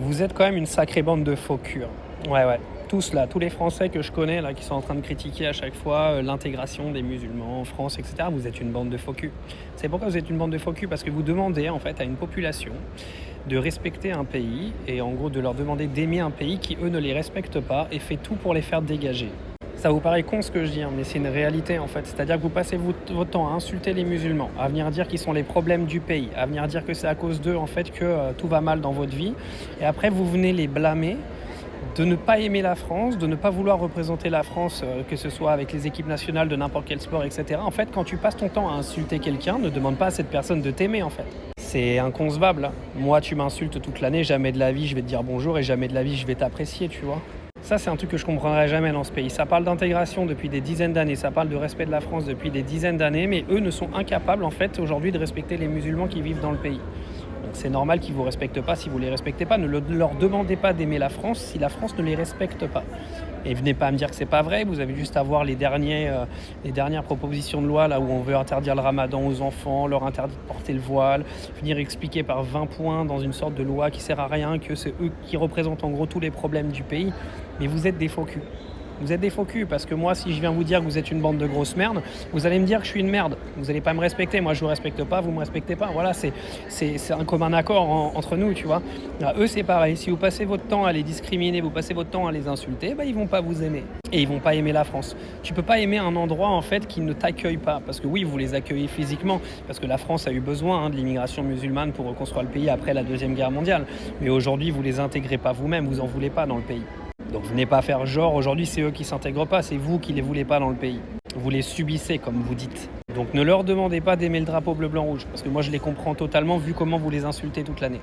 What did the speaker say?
Vous êtes quand même une sacrée bande de faux culs, hein. Ouais, ouais. Tous là, tous les Français que je connais là, qui sont en train de critiquer à chaque fois l'intégration des musulmans en France, etc. Vous êtes une bande de faux culs. C'est pourquoi vous êtes une bande de faux culs? Parce que vous demandez en fait à une population de respecter un pays et en gros de leur demander d'aimer un pays qui eux ne les respecte pas et fait tout pour les faire dégager. Ça vous paraît con ce que je dis, hein, mais c'est une réalité en fait. C'est-à-dire que vous passez votre temps à insulter les musulmans, à venir dire qu'ils sont les problèmes du pays, à venir dire que c'est à cause d'eux en fait que tout va mal dans votre vie. Et après vous venez les blâmer de ne pas aimer la France, de ne pas vouloir représenter la France, que ce soit avec les équipes nationales de n'importe quel sport, etc. En fait, quand tu passes ton temps à insulter quelqu'un, ne demande pas à cette personne de t'aimer en fait. C'est inconcevable, hein. Moi, tu m'insultes toute l'année, jamais de la vie je vais te dire bonjour et jamais de la vie je vais t'apprécier, tu vois. Ça, c'est un truc que je comprendrai jamais dans ce pays. Ça parle d'intégration depuis des dizaines d'années, ça parle de respect de la France depuis des dizaines d'années, mais eux ne sont incapables, en fait, aujourd'hui, de respecter les musulmans qui vivent dans le pays. Donc c'est normal qu'ils ne vous respectent pas si vous ne les respectez pas. Ne leur demandez pas d'aimer la France si la France ne les respecte pas. Et venez pas me dire que c'est pas vrai, vous avez juste à voir les dernières propositions de loi là où on veut interdire le ramadan aux enfants, leur interdire de porter le voile, venir expliquer par 20 points dans une sorte de loi qui sert à rien que c'est eux qui représentent en gros tous les problèmes du pays. Mais vous êtes des faux culs. Vous êtes des faux culs parce que moi, si je viens vous dire que vous êtes une bande de grosses merdes, vous allez me dire que je suis une merde. Vous n'allez pas me respecter. Moi, je vous respecte pas, vous me respectez pas. Voilà, c'est un commun accord entre nous, tu vois. Là, eux, c'est pareil. Si vous passez votre temps à les discriminer, vous passez votre temps à les insulter, bah, ils vont pas vous aimer. Et ils vont pas aimer la France. Tu peux pas aimer un endroit, en fait, qui ne t'accueille pas. Parce que oui, vous les accueillez physiquement. Parce que la France a eu besoin de l'immigration musulmane pour reconstruire le pays après la Deuxième Guerre mondiale. Mais aujourd'hui, vous les intégrez pas vous-même. Vous en voulez pas dans le pays. Donc venez pas faire genre, aujourd'hui c'est eux qui s'intègrent pas, c'est vous qui les voulez pas dans le pays. Vous les subissez comme vous dites. Donc ne leur demandez pas d'aimer le drapeau bleu, blanc, rouge, parce que moi je les comprends totalement vu comment vous les insultez toute l'année.